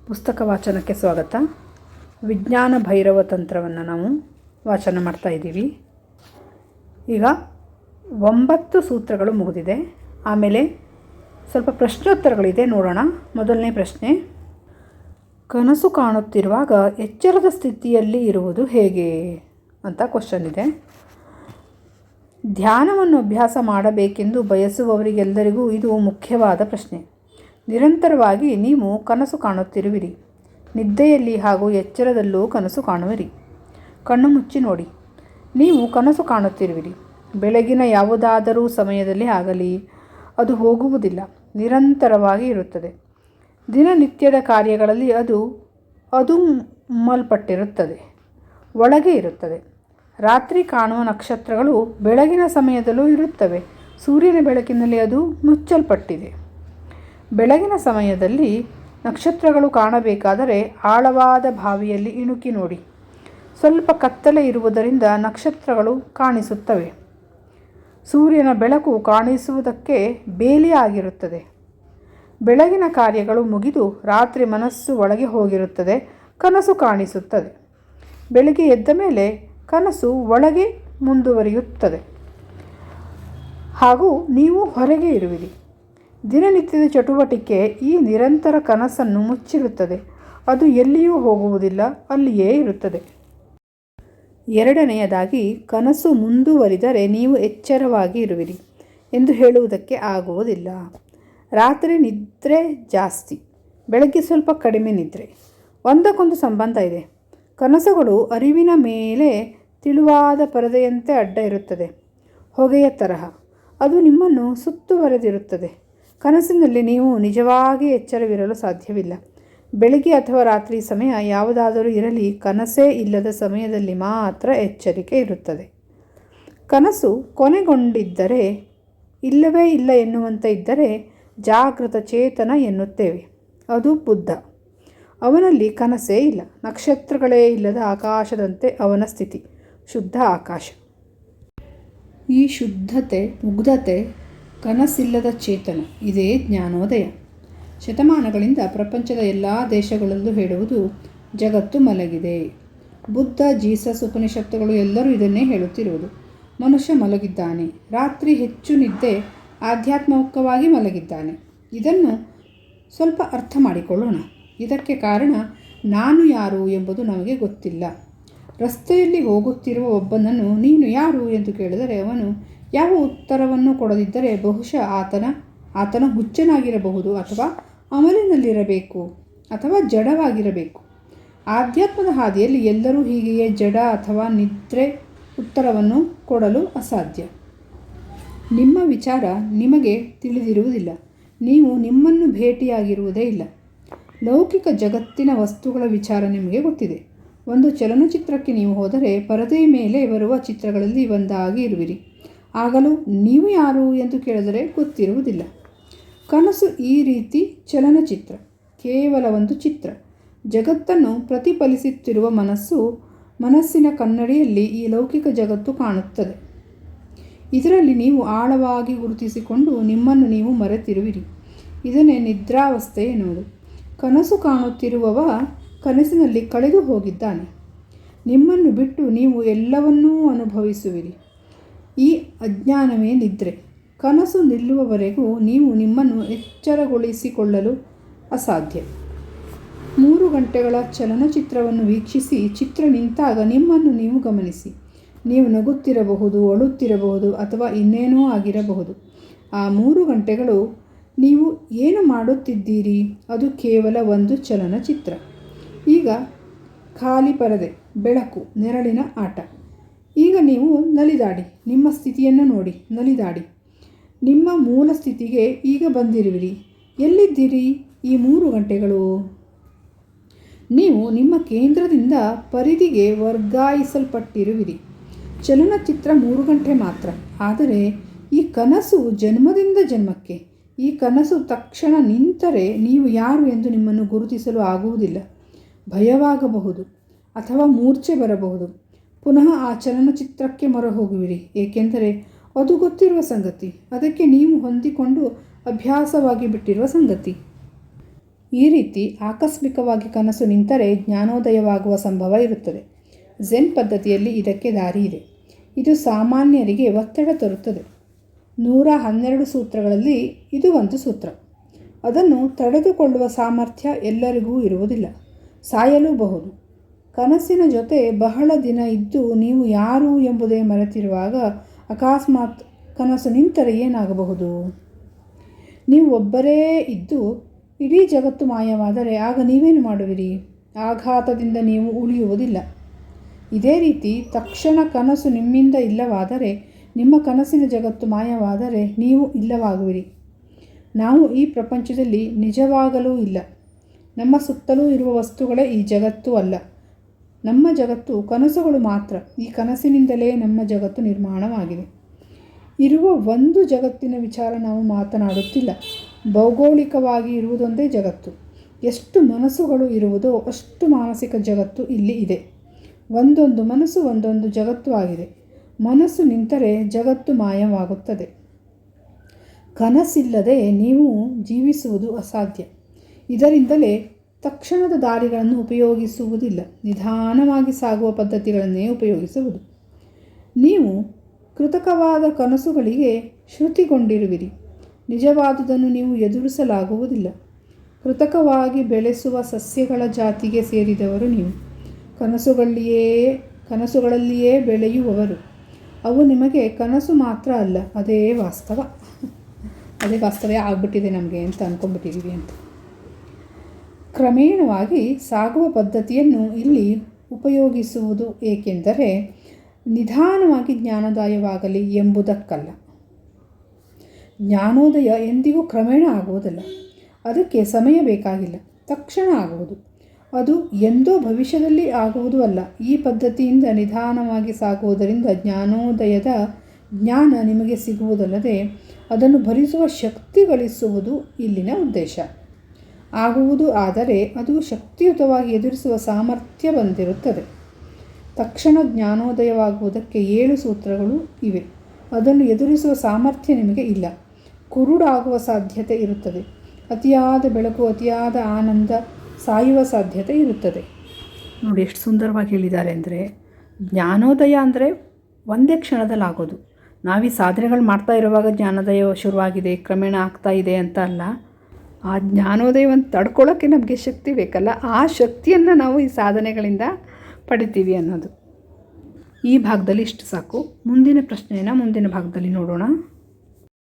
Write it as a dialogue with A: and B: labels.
A: ಪುಸ್ತಕ ವಾಚನಕ್ಕೆ ಸ್ವಾಗತ. ವಿಜ್ಞಾನ ಭೈರವ ತಂತ್ರವನ್ನು ನಾವು ವಾಚನ ಮಾಡ್ತಾ ಇದ್ದೀವಿ. ಈಗ 9 ಸೂತ್ರಗಳು ಮುಗಿದಿದೆ. ಆಮೇಲೆ ಸ್ವಲ್ಪ ಪ್ರಶ್ನೋತ್ತರಗಳಿದೆ, ನೋಡೋಣ. ಮೊದಲನೇ ಪ್ರಶ್ನೆ, ಕನಸು ಕಾಣುತ್ತಿರುವಾಗ ಎಚ್ಚರದ ಸ್ಥಿತಿಯಲ್ಲಿ ಇರುವುದು ಹೇಗೆ ಅಂತ ಕ್ವಶನ್ ಇದೆ. ಧ್ಯಾನವನ್ನು ಅಭ್ಯಾಸ ಮಾಡಬೇಕೆಂದು ಬಯಸುವವರಿಗೆಲ್ಲರಿಗೂ ಇದು ಮುಖ್ಯವಾದ ಪ್ರಶ್ನೆ. ನಿರಂತರವಾಗಿ ನೀವು ಕನಸು ಕಾಣುತ್ತಿರುವಿರಿ. ನಿದ್ದೆಯಲ್ಲಿ ಹಾಗೂ ಎಚ್ಚರದಲ್ಲೂ ಕನಸು ಕಾಣುವಿರಿ. ಕಣ್ಣು ಮುಚ್ಚಿ ನೋಡಿ. ನೀವು ಕನಸು ಕಾಣುತ್ತಿರುವಿರಿ. ಬೆಳಗಿನ ಯಾವುದಾದರೂ ಸಮಯದಲ್ಲಿ ಆಗಲಿ, ಅದು ಹೋಗುವುದಿಲ್ಲ, ನಿರಂತರವಾಗಿ ಇರುತ್ತದೆ. ದಿನನಿತ್ಯದ ಕಾರ್ಯಗಳಲ್ಲಿ ಅದು ಮಲ್ಪಟ್ಟಿರುತ್ತದೆ, ಒಳಗೆ ಇರುತ್ತದೆ. ರಾತ್ರಿ ಕಾಣುವ ನಕ್ಷತ್ರಗಳು ಬೆಳಗಿನ ಸಮಯದಲ್ಲೂ ಇರುತ್ತವೆ. ಸೂರ್ಯನ ಬೆಳಕಿನಲ್ಲಿ ಅದು ಮುಚ್ಚಲ್ಪಟ್ಟಿದೆ. ಬೆಳಗಿನ ಸಮಯದಲ್ಲಿ ನಕ್ಷತ್ರಗಳು ಕಾಣಬೇಕಾದರೆ ಆಳವಾದ ಬಾವಿಯಲ್ಲಿ ಇಣುಕಿ ನೋಡಿ. ಸ್ವಲ್ಪ ಕತ್ತಲೆ ಇರುವುದರಿಂದ ನಕ್ಷತ್ರಗಳು ಕಾಣಿಸುತ್ತವೆ. ಸೂರ್ಯನ ಬೆಳಕು ಕಾಣಿಸುವುದಕ್ಕೆ ಬೇಲಿಯಾಗಿರುತ್ತದೆ. ಬೆಳಗಿನ ಕಾರ್ಯಗಳು ಮುಗಿದು ರಾತ್ರಿ ಮನಸ್ಸು ಒಳಗೆ ಹೋಗಿರುತ್ತದೆ, ಕನಸು ಕಾಣಿಸುತ್ತದೆ. ಬೆಳಗ್ಗೆ ಎದ್ದ ಮೇಲೆ ಕನಸು ಒಳಗೆ ಮುಂದುವರಿಯುತ್ತದೆ ಹಾಗೂ ನೀವು ಹೊರಗೆ ಇರುವಿರಿ. ದಿನನಿತ್ಯದ ಚಟುವಟಿಕೆ ಈ ನಿರಂತರ ಕನಸನ್ನು ಮುಚ್ಚಿರುತ್ತದೆ. ಅದು ಎಲ್ಲಿಯೂ ಹೋಗುವುದಿಲ್ಲ, ಅಲ್ಲಿಯೇ ಇರುತ್ತದೆ. ಎರಡನೆಯದಾಗಿ, ಕನಸು ಮುಂದುವರಿದರೆ ನೀವು ಎಚ್ಚರವಾಗಿ ಇರುವಿರಿ ಎಂದು ಹೇಳುವುದಕ್ಕೆ ಆಗುವುದಿಲ್ಲ. ರಾತ್ರಿ ನಿದ್ರೆ ಜಾಸ್ತಿ, ಬೆಳಗ್ಗೆ ಸ್ವಲ್ಪ ಕಡಿಮೆ ನಿದ್ರೆ. ಒಂದಕ್ಕೊಂದು ಸಂಬಂಧ ಇದೆ. ಕನಸುಗಳು ಅರಿವಿನ ಮೇಲೆ ತೆಳುವಾದ ಪರದೆಯಂತೆ ಅಡ್ಡ ಇರುತ್ತದೆ, ಹೊಗೆಯ ತರಹ. ಅದು ನಿಮ್ಮನ್ನು ಸುತ್ತುವರೆದಿರುತ್ತದೆ. ಕನಸಿನಲ್ಲಿ ನೀವು ನಿಜವಾಗಿ ಎಚ್ಚರವಿರಲು ಸಾಧ್ಯವಿಲ್ಲ. ಬೆಳಗ್ಗೆ ಅಥವಾ ರಾತ್ರಿ ಸಮಯ ಯಾವುದಾದರೂ ಇರಲಿ, ಕನಸೇ ಇಲ್ಲದ ಸಮಯದಲ್ಲಿ ಮಾತ್ರ ಎಚ್ಚರಿಕೆ ಇರುತ್ತದೆ. ಕನಸು ಕೊನೆಗೊಂಡಿದ್ದರೆ, ಇಲ್ಲವೇ ಇಲ್ಲ ಎನ್ನುವಂತೆ ಇದ್ದರೆ ಜಾಗೃತ ಚೇತನ ಎನ್ನುತ್ತೇವೆ. ಅದು ಬುದ್ಧ. ಅವನಲ್ಲಿ ಕನಸೇ ಇಲ್ಲ. ನಕ್ಷತ್ರಗಳೇ ಇಲ್ಲದ ಆಕಾಶದಂತೆ ಅವನ ಸ್ಥಿತಿ, ಶುದ್ಧ ಆಕಾಶ. ಈ ಶುದ್ಧತೆ, ಮುಗ್ಧತೆ, ಕನಸಿಲ್ಲದ ಚೇತನ, ಇದೇ ಜ್ಞಾನೋದಯ. ಶತಮಾನಗಳಿಂದ ಪ್ರಪಂಚದ ಎಲ್ಲ ದೇಶಗಳಲ್ಲೂ ಹೇಳುವುದು ಜಗತ್ತು ಮಲಗಿದೆ. ಬುದ್ಧ, ಜೀಸಸ್, ಉಪನಿಷತ್ತುಗಳು ಎಲ್ಲರೂ ಇದನ್ನೇ ಹೇಳುತ್ತಿರುವುದು. ಮನುಷ್ಯ ಮಲಗಿದ್ದಾನೆ. ರಾತ್ರಿ ಹೆಚ್ಚು ನಿದ್ದೆ, ಆಧ್ಯಾತ್ಮಿಕವಾಗಿ ಮಲಗಿದ್ದಾನೆ. ಇದನ್ನು ಸ್ವಲ್ಪ ಅರ್ಥ ಮಾಡಿಕೊಳ್ಳೋಣ. ಇದಕ್ಕೆ ಕಾರಣ ನಾನು ಯಾರು ಎಂಬುದು ನಮಗೆ ಗೊತ್ತಿಲ್ಲ. ರಸ್ತೆಯಲ್ಲಿ ಹೋಗುತ್ತಿರುವ ಒಬ್ಬನನ್ನು ನೀನು ಯಾರು ಎಂದು ಕೇಳಿದರೆ ಅವನು ಯಾವ ಉತ್ತರವನ್ನು ಕೊಡದಿದ್ದರೆ ಬಹುಶಃ ಆತನ ಹುಚ್ಚನಾಗಿರಬಹುದು, ಅಥವಾ ಅಮಲಿನಲ್ಲಿರಬೇಕು, ಅಥವಾ ಜಡವಾಗಿರಬೇಕು. ಆಧ್ಯಾತ್ಮದ ಹಾದಿಯಲ್ಲಿ ಎಲ್ಲರೂ ಹೀಗೆಯೇ ಜಡ ಅಥವಾ ನಿದ್ರೆ ಉತ್ತರವನ್ನು ಕೊಡಲು ಅಸಾಧ್ಯ. ನಿಮ್ಮ ವಿಚಾರ ನಿಮಗೆ ತಿಳಿದಿರುವುದಿಲ್ಲ. ನೀವು ನಿಮ್ಮನ್ನು ಭೇಟಿಯಾಗಿರುವುದೇ ಇಲ್ಲ. ಲೌಕಿಕ ಜಗತ್ತಿನ ವಸ್ತುಗಳ ವಿಚಾರ ನಿಮಗೆ ಗೊತ್ತಿದೆ. ಒಂದು ಚಲನಚಿತ್ರಕ್ಕೆ ನೀವು ಹೋದರೆ ಪರದೆಯ ಮೇಲೆ ಬರುವ ಚಿತ್ರಗಳಲ್ಲಿ ಒಂದಾಗಿ ಇರುವಿರಿ. ಆಗಲೂ ನೀವು ಯಾರು ಎಂದು ಕೇಳಿದರೆ ಗೊತ್ತಿರುವುದಿಲ್ಲ. ಕನಸು ಈ ರೀತಿ ಚಲನಚಿತ್ರ, ಕೇವಲ ಒಂದು ಚಿತ್ರ. ಜಗತ್ತನ್ನು ಪ್ರತಿಫಲಿಸುತ್ತಿರುವ ಮನಸ್ಸಿನ ಕನ್ನಡಿಯಲ್ಲಿ ಈ ಲೌಕಿಕ ಜಗತ್ತು ಕಾಣುತ್ತದೆ. ಇದರಲ್ಲಿ ನೀವು ಆಳವಾಗಿ ಗುರುತಿಸಿಕೊಂಡು ನಿಮ್ಮನ್ನು ನೀವು ಮರೆತಿರುವಿರಿ. ಇದನ್ನೇ ನಿದ್ರಾವಸ್ಥೆ ಎನ್ನುವುದು. ಕನಸು ಕಾಣುತ್ತಿರುವವ ಕನಸಿನಲ್ಲಿ ಕಳೆದು ಹೋಗಿದ್ದಾನೆ. ನಿಮ್ಮನ್ನು ಬಿಟ್ಟು ನೀವು ಎಲ್ಲವನ್ನೂ ಅನುಭವಿಸುವಿರಿ. ಈ ಅಜ್ಞಾನವೇ ನಿದ್ರೆ. ಕನಸು ನಿಲ್ಲುವವರೆಗೂ ನೀವು ನಿಮ್ಮನ್ನು ಎಚ್ಚರಗೊಳಿಸಿಕೊಳ್ಳಲು ಅಸಾಧ್ಯ. 3 ಗಂಟೆಗಳ ಚಲನಚಿತ್ರವನ್ನು ವೀಕ್ಷಿಸಿ, ಚಿತ್ರ ನಿಂತಾಗ ನಿಮ್ಮನ್ನು ನೀವು ಗಮನಿಸಿ. ನೀವು ನಗುತ್ತಿರಬಹುದು, ಅಳುತ್ತಿರಬಹುದು, ಅಥವಾ ಇನ್ನೇನೋ ಆಗಿರಬಹುದು. ಆ 3 ಗಂಟೆಗಳು ನೀವು ಏನು ಮಾಡುತ್ತಿದ್ದೀರಿ? ಅದು ಕೇವಲ ಒಂದು ಚಲನಚಿತ್ರ. ಈಗ ಖಾಲಿ ಪರದೆ, ಬೆಳಕು, ನೆರಳಿನ ಆಟ. ಈಗ ನೀವು ನಲಿದಾಡಿ, ನಿಮ್ಮ ಸ್ಥಿತಿಯನ್ನು ನೋಡಿ, ನಲಿದಾಡಿ. ನಿಮ್ಮ ಮೂಲ ಸ್ಥಿತಿಗೆ ಈಗ ಬಂದಿರುವಿರಿ. ಎಲ್ಲಿದ್ದೀರಿ ಈ 3 ಗಂಟೆಗಳು? ನೀವು ನಿಮ್ಮ ಕೇಂದ್ರದಿಂದ ಪರಿಧಿಗೆ ವರ್ಗಾಯಿಸಲ್ಪಟ್ಟಿರುವಿರಿ. ಚಲನಚಿತ್ರ 3 ಗಂಟೆ ಮಾತ್ರ. ಆದರೆ ಈ ಕನಸು ಜನ್ಮದಿಂದ ಜನ್ಮಕ್ಕೆ. ಈ ಕನಸು ತಕ್ಷಣ ನಿಂತರೆ ನೀವು ಯಾರು ಎಂದು ನಿಮ್ಮನ್ನು ಗುರುತಿಸಲು ಆಗುವುದಿಲ್ಲ. ಭಯವಾಗಬಹುದು, ಅಥವಾ ಮೂರ್ಛೆ ಬರಬಹುದು. ಪುನಃ ಆ ಚಲನಚಿತ್ರಕ್ಕೆ ಮೊರೆಹೋಗುವಿರಿ, ಏಕೆಂದರೆ ಅದು ಗೊತ್ತಿರುವ ಸಂಗತಿ, ಅದಕ್ಕೆ ನೀವು ಹೊಂದಿಕೊಂಡು ಅಭ್ಯಾಸವಾಗಿ ಬಿಟ್ಟಿರುವ ಸಂಗತಿ. ಈ ರೀತಿ ಆಕಸ್ಮಿಕವಾಗಿ ಕನಸು ನಿಂತರೆ ಜ್ಞಾನೋದಯವಾಗುವ ಸಂಭವ ಇರುತ್ತದೆ. ಝೆನ್ ಪದ್ಧತಿಯಲ್ಲಿ ಇದಕ್ಕೆ ದಾರಿ ಇದೆ. ಇದು ಸಾಮಾನ್ಯರಿಗೆ ಒತ್ತಡ ತರುತ್ತದೆ. 112 ಸೂತ್ರಗಳಲ್ಲಿ ಇದು ಒಂದು ಸೂತ್ರ. ಅದನ್ನು ತಡೆದುಕೊಳ್ಳುವ ಸಾಮರ್ಥ್ಯ ಎಲ್ಲರಿಗೂ ಇರುವುದಿಲ್ಲ. ಸಾಯಲೂಬಹುದು. ಕನಸಿನ ಜೊತೆ ಬಹಳ ದಿನ ಇದ್ದು ನೀವು ಯಾರು ಎಂಬುದೇ ಮರೆತಿರುವಾಗ ಅಕಸ್ಮಾತ್ ಕನಸು ನಿಂತರೆ ಏನಾಗಬಹುದು? ನೀವು ಒಬ್ಬರೇ ಇದ್ದು ಇಡೀ ಜಗತ್ತು ಮಾಯವಾದರೆ ಆಗ ನೀವೇನು ಮಾಡುವಿರಿ? ಆಘಾತದಿಂದ ನೀವು ಉಳಿಯುವುದಿಲ್ಲ. ಇದೇ ರೀತಿ ತಕ್ಷಣ ಕನಸು ನಿಮ್ಮಿಂದ ಇಲ್ಲವಾದರೆ, ನಿಮ್ಮ ಕನಸಿನ ಜಗತ್ತು ಮಾಯವಾದರೆ ನೀವು ಇಲ್ಲವಾಗುವಿರಿ. ನಾವು ಈ ಪ್ರಪಂಚದಲ್ಲಿ ನಿಜವಾಗಲೂ ಇಲ್ಲ. ನಮ್ಮ ಸುತ್ತಲೂ ಇರುವ ವಸ್ತುಗಳೇ ಈ ಜಗತ್ತು ಅಲ್ಲ. ನಮ್ಮ ಜಗತ್ತು ಕನಸುಗಳು ಮಾತ್ರ. ಈ ಕನಸಿನಿಂದಲೇ ನಮ್ಮ ಜಗತ್ತು ನಿರ್ಮಾಣವಾಗಿದೆ. ಇರುವ ಒಂದು ಜಗತ್ತಿನ ವಿಚಾರ ನಾವು ಮಾತನಾಡುತ್ತಿಲ್ಲ. ಭೌಗೋಳಿಕವಾಗಿ ಇರುವುದೊಂದೇ ಜಗತ್ತು. ಎಷ್ಟು ಮನಸ್ಸುಗಳು ಇರುವುದೋ ಅಷ್ಟು ಮಾನಸಿಕ ಜಗತ್ತು ಇಲ್ಲಿ ಇದೆ. ಒಂದೊಂದು ಮನಸ್ಸು ಒಂದೊಂದು ಜಗತ್ತು ಆಗಿದೆ. ಮನಸ್ಸು ನಿಂತರೆ ಜಗತ್ತು ಮಾಯವಾಗುತ್ತದೆ. ಕನಸಿಲ್ಲದೆ ನೀವು ಜೀವಿಸುವುದು ಅಸಾಧ್ಯ. ಇದರಿಂದಲೇ ತಕ್ಷಣದ ದಾರಿಗಳನ್ನು ಉಪಯೋಗಿಸುವುದಿಲ್ಲ. ನಿಧಾನವಾಗಿ ಸಾಗುವ ಪದ್ಧತಿಗಳನ್ನೇ ಉಪಯೋಗಿಸುವುದು. ನೀವು ಕೃತಕವಾದ ಕನಸುಗಳಿಗೆ ಶ್ರುತಿಗೊಂಡಿರುವಿರಿ. ನಿಜವಾದುದನ್ನು ನೀವು ಎದುರಿಸಲಾಗುವುದಿಲ್ಲ. ಕೃತಕವಾಗಿ ಬೆಳೆಸುವ ಸಸ್ಯಗಳ ಜಾತಿಗೆ ಸೇರಿದವರು ನೀವು. ಕನಸುಗಳಲ್ಲಿಯೇ ಬೆಳೆಯುವವರು. ಅವು ನಿಮಗೆ ಕನಸು ಮಾತ್ರ ಅಲ್ಲ, ಅದೇ ವಾಸ್ತವ. ಅದೇ ವಾಸ್ತವೇ ಆಗ್ಬಿಟ್ಟಿದೆ ನಮಗೆ ಅಂತ ಅಂದ್ಕೊಂಡ್ಬಿಟ್ಟಿದ್ದೀವಿ ಅಂತ. ಕ್ರಮೇಣವಾಗಿ ಸಾಗುವ ಪದ್ಧತಿಯನ್ನು ಇಲ್ಲಿ ಉಪಯೋಗಿಸುವುದು ಏಕೆಂದರೆ ನಿಧಾನವಾಗಿ ಜ್ಞಾನೋದಯವಾಗಲಿ ಎಂಬುದಕ್ಕಲ್ಲ. ಜ್ಞಾನೋದಯ ಎಂದಿಗೂ ಕ್ರಮೇಣ ಆಗುವುದಲ್ಲ. ಅದಕ್ಕೆ ಸಮಯ ಬೇಕಾಗಿಲ್ಲ. ತಕ್ಷಣ ಆಗುವುದು. ಅದು ಎಂದೋ ಭವಿಷ್ಯದಲ್ಲಿ ಆಗುವುದೂ ಅಲ್ಲ. ಈ ಪದ್ಧತಿಯಿಂದ ನಿಧಾನವಾಗಿ ಸಾಗುವುದರಿಂದ ಜ್ಞಾನೋದಯದ ಜ್ಞಾನ ನಿಮಗೆ ಸಿಗುವುದಲ್ಲದೆ ಅದನ್ನು ಭರಿಸುವ ಶಕ್ತಿ ಗಳಿಸುವುದು ಇಲ್ಲಿನ ಉದ್ದೇಶ. ಆಗುವುದು ಆದರೆ ಅದು ಶಕ್ತಿಯುತವಾಗಿ ಎದುರಿಸುವ ಸಾಮರ್ಥ್ಯ ಬಂದಿರುತ್ತದೆ. ತಕ್ಷಣ ಜ್ಞಾನೋದಯವಾಗುವುದಕ್ಕೆ 7 ಸೂತ್ರಗಳು ಇವೆ. ಅದನ್ನು ಎದುರಿಸುವ ಸಾಮರ್ಥ್ಯ ನಿಮಗೆ ಇಲ್ಲ. ಕುರುಡಾಗುವ ಸಾಧ್ಯತೆ ಇರುತ್ತದೆ. ಅತಿಯಾದ ಬೆಳಕು, ಅತಿಯಾದ ಆನಂದ, ಸಾಯುವ ಸಾಧ್ಯತೆ ಇರುತ್ತದೆ. ನೋಡಿ ಎಷ್ಟು ಸುಂದರವಾಗಿ ಹೇಳಿದ್ದಾರೆ ಅಂದರೆ, ಜ್ಞಾನೋದಯ ಅಂದರೆ ಒಂದೇ ಕ್ಷಣದಲ್ಲಾಗೋದು. ನಾವೀ ಸಾಧನೆಗಳು ಮಾಡ್ತಾ ಇರುವಾಗ ಜ್ಞಾನೋದಯ ಶುರುವಾಗಿದೆ, ಕ್ರಮೇಣ ಆಗ್ತಾ ಇದೆ ಅಂತ ಅಲ್ಲ. ಆ ಜ್ಞಾನೋದಯವನ್ನು ತಡ್ಕೊಳ್ಳೋಕ್ಕೆ ನಮಗೆ ಶಕ್ತಿ ಬೇಕಲ್ಲ, ಆ ಶಕ್ತಿಯನ್ನು ನಾವು ಈ ಸಾಧನೆಗಳಿಂದ ಪಡಿತೀವಿ ಅನ್ನೋದು. ಈ ಭಾಗದಲ್ಲಿ ಇಷ್ಟು ಸಾಕು. ಮುಂದಿನ ಪ್ರಶ್ನೆಯನ್ನು ಮುಂದಿನ ಭಾಗದಲ್ಲಿ ನೋಡೋಣ.